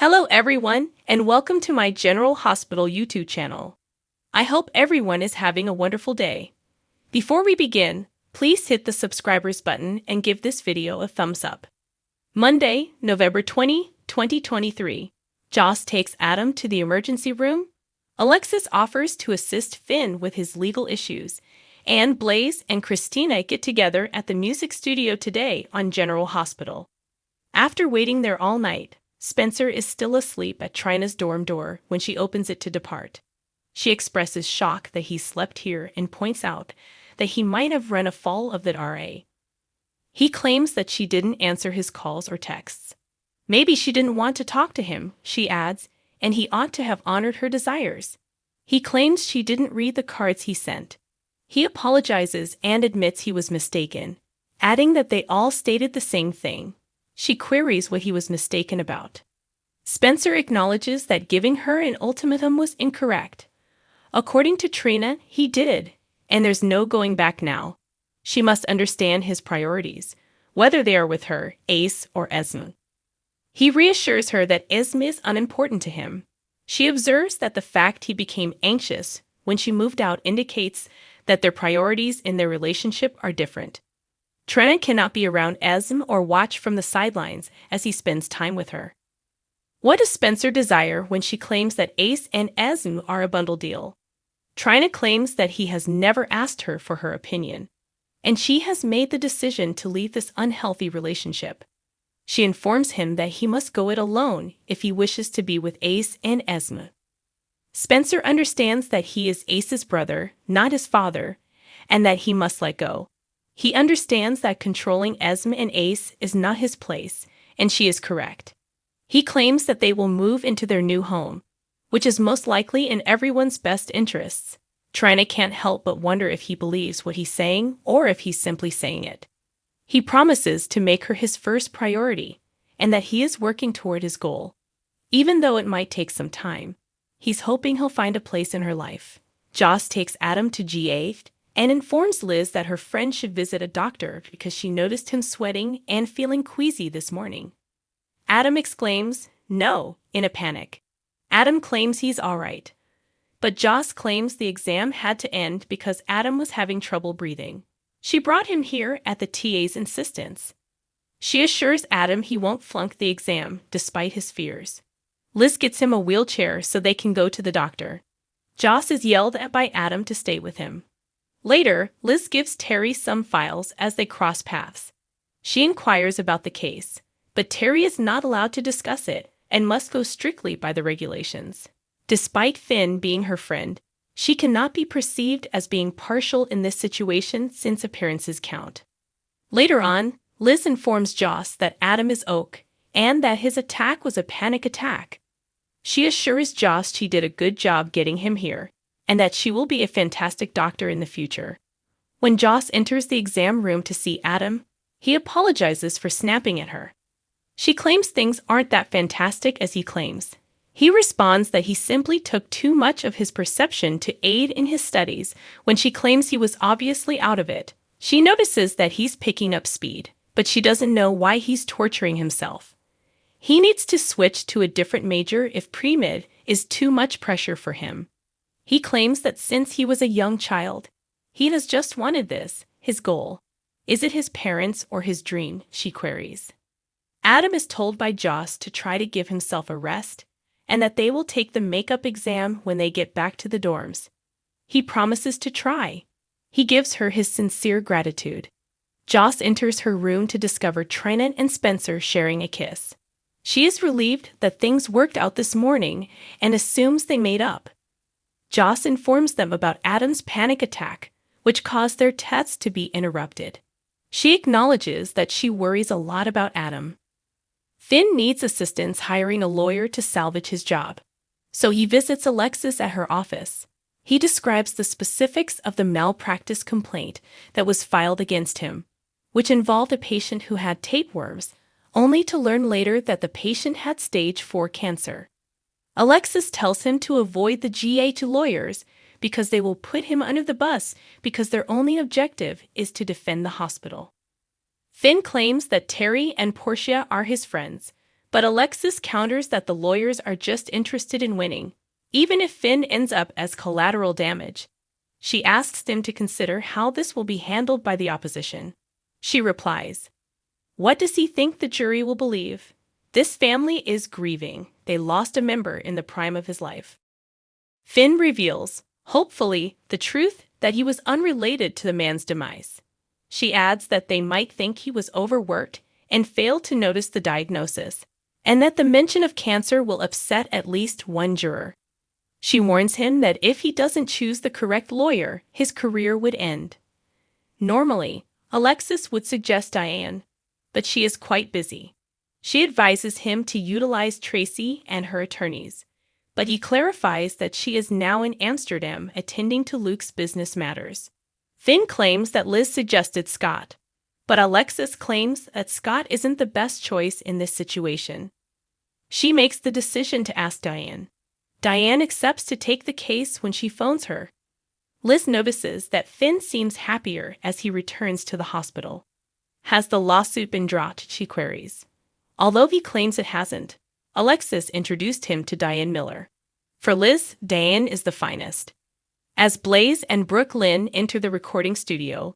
Hello everyone, and welcome to my General Hospital YouTube channel. I hope everyone is having a wonderful day. Before we begin, please hit the subscribers button and give this video a thumbs up. Monday, November 20, 2023. Joss takes Adam to the emergency room. Alexis offers to assist Finn with his legal issues. And Blaze and Kristina get together at the music studio today on General Hospital. After waiting there all night, Spencer is still asleep at Trina's dorm door when she opens it to depart. She expresses shock that he slept here and points out that he might have run afoul of the RA. He claims that she didn't answer his calls or texts. Maybe she didn't want to talk to him, she adds, and he ought to have honored her desires. He claims she didn't read the cards he sent. He apologizes and admits he was mistaken, adding that they all stated the same thing. She queries what he was mistaken about. Spencer acknowledges that giving her an ultimatum was incorrect. According to Trina, he did, and there's no going back now. She must understand his priorities, whether they are with her, Ace, or Esme. He reassures her that Esme is unimportant to him. She observes that the fact he became anxious when she moved out indicates that their priorities in their relationship are different. Trina cannot be around Esme or watch from the sidelines as he spends time with her. What does Spencer desire when she claims that Ace and Esme are a bundle deal? Trina claims that he has never asked her for her opinion, and she has made the decision to leave this unhealthy relationship. She informs him that he must go it alone if he wishes to be with Ace and Esme. Spencer understands that he is Ace's brother, not his father, and that he must let go. He understands that controlling Esme and Ace is not his place, and she is correct. He claims that they will move into their new home, which is most likely in everyone's best interests. Trina can't help but wonder if he believes what he's saying or if he's simply saying it. He promises to make her his first priority, and that he is working toward his goal. Even though it might take some time, he's hoping he'll find a place in her life. Joss takes Adam to GA and informs Liz that her friend should visit a doctor because she noticed him sweating and feeling queasy this morning. Adam exclaims, "No," in a panic. Adam claims he's all right. But Joss claims the exam had to end because Adam was having trouble breathing. She brought him here at the TA's insistence. She assures Adam he won't flunk the exam despite his fears. Liz gets him a wheelchair so they can go to the doctor. Joss is yelled at by Adam to stay with him. Later, Liz gives Terry some files as they cross paths. She inquires about the case, but Terry is not allowed to discuss it and must go strictly by the regulations. Despite Finn being her friend, she cannot be perceived as being partial in this situation since appearances count. Later on, Liz informs Joss that Adam is Oak and that his attack was a panic attack. She assures Joss she did a good job getting him here, and that she will be a fantastic doctor in the future. When Joss enters the exam room to see Adam, he apologizes for snapping at her. She claims things aren't that fantastic as he claims. He responds that he simply took too much of his perception to aid in his studies when she claims he was obviously out of it. She notices that he's picking up speed, but she doesn't know why he's torturing himself. He needs to switch to a different major if pre-med is too much pressure for him. He claims that since he was a young child, he has just wanted this, his goal. Is it his parents or his dream, she queries. Adam is told by Joss to try to give himself a rest, and that they will take the makeup exam when they get back to the dorms. He promises to try. He gives her his sincere gratitude. Joss enters her room to discover Trina and Spencer sharing a kiss. She is relieved that things worked out this morning and assumes they made up. Joss informs them about Adam's panic attack, which caused their tests to be interrupted. She acknowledges that she worries a lot about Adam. Finn needs assistance hiring a lawyer to salvage his job, so he visits Alexis at her office. He describes the specifics of the malpractice complaint that was filed against him, which involved a patient who had tapeworms, only to learn later that the patient had stage 4 cancer. Alexis tells him to avoid the GA to lawyers because they will put him under the bus because their only objective is to defend the hospital. Finn claims that Terry and Portia are his friends, But Alexis counters that the lawyers are just interested in winning, even if Finn ends up as collateral damage. She asks him to consider how this will be handled by the opposition. She replies, "What does he think the jury will believe? This family is grieving. They lost a member in the prime of his life." Finn reveals, hopefully, the truth that he was unrelated to the man's demise. She adds that they might think he was overworked and failed to notice the diagnosis, and that the mention of cancer will upset at least one juror. She warns him that if he doesn't choose the correct lawyer, his career would end. Normally, Alexis would suggest Diane, but she is quite busy. She advises him to utilize Tracy and her attorneys, but he clarifies that she is now in Amsterdam attending to Luke's business matters. Finn claims that Liz suggested Scott, but Alexis claims that Scott isn't the best choice in this situation. She makes the decision to ask Diane. Diane accepts to take the case when she phones her. Liz notices that Finn seems happier as he returns to the hospital. "Has the lawsuit been dropped?" she queries. Although he claims it hasn't, Alexis introduced him to Diane Miller. For Liz, Diane is the finest. As Blaze and Brooke Lynn enter the recording studio,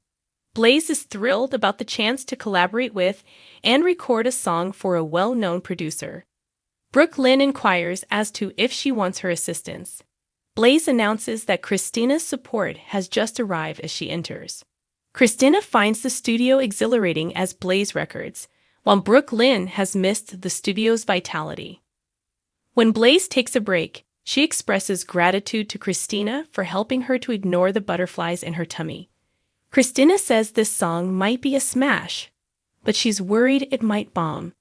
Blaze is thrilled about the chance to collaborate with and record a song for a well-known producer. Brooke Lynn inquires as to if she wants her assistance. Blaze announces that Kristina's support has just arrived as she enters. Kristina finds the studio exhilarating as Blaze records, while Brooke Lynn has missed the studio's vitality. When Blaze takes a break, she expresses gratitude to Kristina for helping her to ignore the butterflies in her tummy. Kristina says this song might be a smash, but she's worried it might bomb.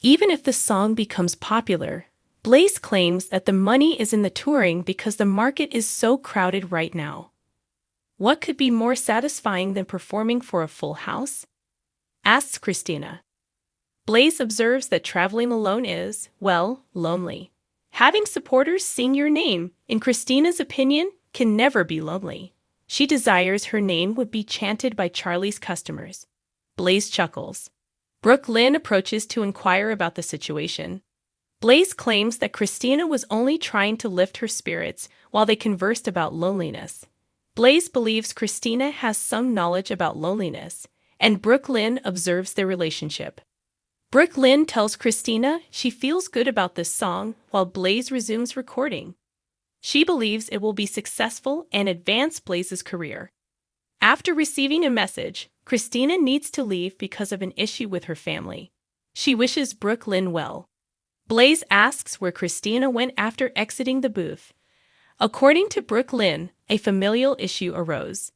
Even if the song becomes popular, Blaze claims that the money is in the touring because the market is so crowded right now. What could be more satisfying than performing for a full house? Asks Kristina. Blaze observes that traveling alone is, well, lonely. Having supporters sing your name, in Kristina's opinion, can never be lonely. She desires her name would be chanted by Charlie's customers. Blaze chuckles. Brooke Lynn approaches to inquire about the situation. Blaze claims that Kristina was only trying to lift her spirits while they conversed about loneliness. Blaze believes Kristina has some knowledge about loneliness, and Brooke Lynn observes their relationship. Brooke Lynn tells Kristina she feels good about this song while Blaze resumes recording. She believes it will be successful and advance Blaze's career. After receiving a message, Kristina needs to leave because of an issue with her family. She wishes Brooke Lynn well. Blaze asks where Kristina went after exiting the booth. According to Brooke Lynn, a familial issue arose.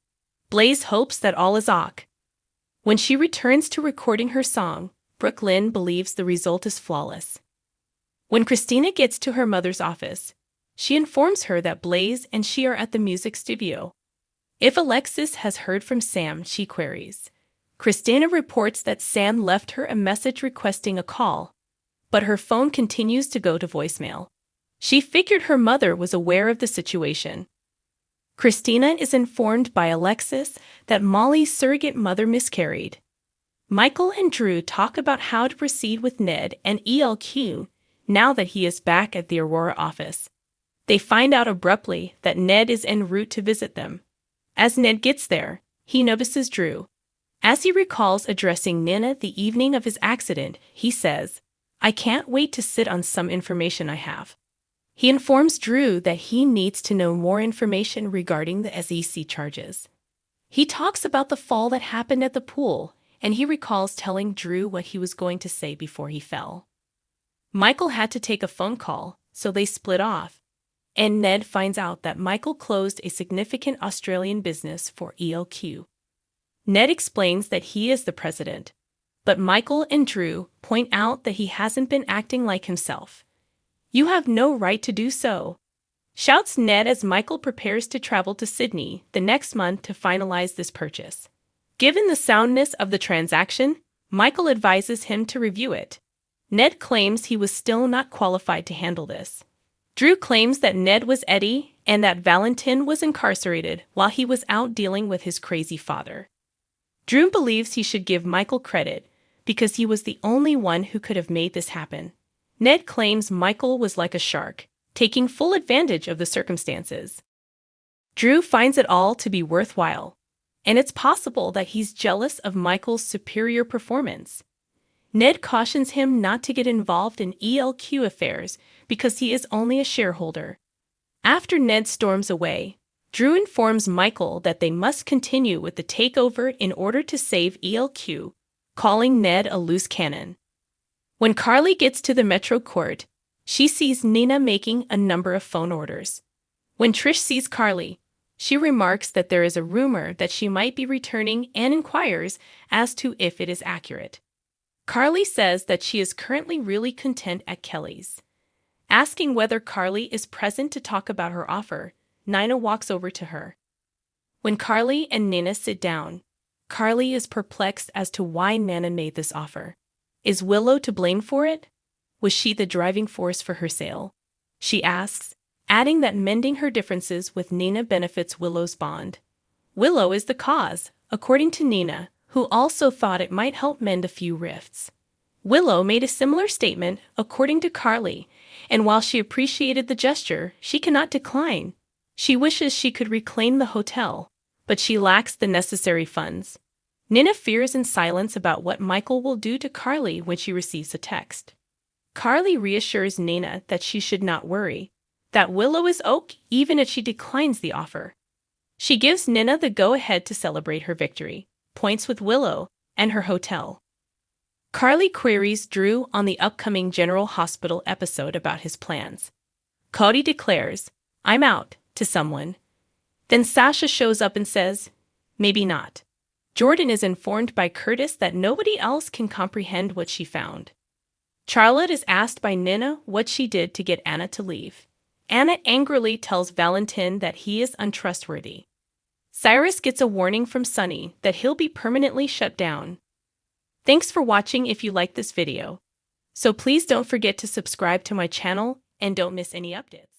Blaze hopes that all is ok. When she returns to recording her song, Brooke Lynn believes the result is flawless. When Kristina gets to her mother's office, she informs her that Blaze and she are at the music studio. If Alexis has heard from Sam, she queries. Kristina reports that Sam left her a message requesting a call, but her phone continues to go to voicemail. She figured her mother was aware of the situation. Kristina is informed by Alexis that Molly's surrogate mother miscarried. Michael and Drew talk about how to proceed with Ned and ELQ now that he is back at the Aurora office. They find out abruptly that Ned is en route to visit them. As Ned gets there, he notices Drew. As he recalls addressing Nina the evening of his accident, he says, "I can't wait to sit on some information I have." He informs Drew that he needs to know more information regarding the SEC charges. He talks about the fall that happened at the pool, and he recalls telling Drew what he was going to say before he fell. Michael had to take a phone call, so they split off, and Ned finds out that Michael closed a significant Australian business for ELQ. Ned explains that he is the president, but Michael and Drew point out that he hasn't been acting like himself. "You have no right to do so," shouts Ned as Michael prepares to travel to Sydney the next month to finalize this purchase. Given the soundness of the transaction, Michael advises him to review it. Ned claims he was still not qualified to handle this. Drew claims that Ned was Eddie and that Valentin was incarcerated while he was out dealing with his crazy father. Drew believes he should give Michael credit because he was the only one who could have made this happen. Ned claims Michael was like a shark, taking full advantage of the circumstances. Drew finds it all to be worthwhile, and it's possible that he's jealous of Michael's superior performance. Ned cautions him not to get involved in ELQ affairs because he is only a shareholder. After Ned storms away, Drew informs Michael that they must continue with the takeover in order to save ELQ, calling Ned a loose cannon. When Carly gets to the Metro Court, she sees Nina making a number of phone orders. When Trish sees Carly, she remarks that there is a rumor that she might be returning and inquires as to if it is accurate. Carly says that she is currently really content at Kelly's. Asking whether Carly is present to talk about her offer, Nina walks over to her. When Carly and Nina sit down, Carly is perplexed as to why Nina made this offer. Is Willow to blame for it? Was she the driving force for her sale? She asks, adding that mending her differences with Nina benefits Willow's bond. Willow is the cause, according to Nina, who also thought it might help mend a few rifts. Willow made a similar statement, according to Carly, and while she appreciated the gesture, she cannot decline. She wishes she could reclaim the hotel, but she lacks the necessary funds. Nina fears in silence about what Michael will do to Carly when she receives a text. Carly reassures Nina that she should not worry, that Willow is okay even if she declines the offer. She gives Nina the go-ahead to celebrate her victory, points with Willow, and her hotel. Carly queries Drew on the upcoming General Hospital episode about his plans. Cody declares, "I'm out," to someone. Then Sasha shows up and says, "Maybe not." Jordan is informed by Curtis that nobody else can comprehend what she found. Charlotte is asked by Nina what she did to get Anna to leave. Anna angrily tells Valentin that he is untrustworthy. Cyrus gets a warning from Sunny that he'll be permanently shut down. Thanks for watching if you liked this video. So please don't forget to subscribe to my channel and don't miss any updates.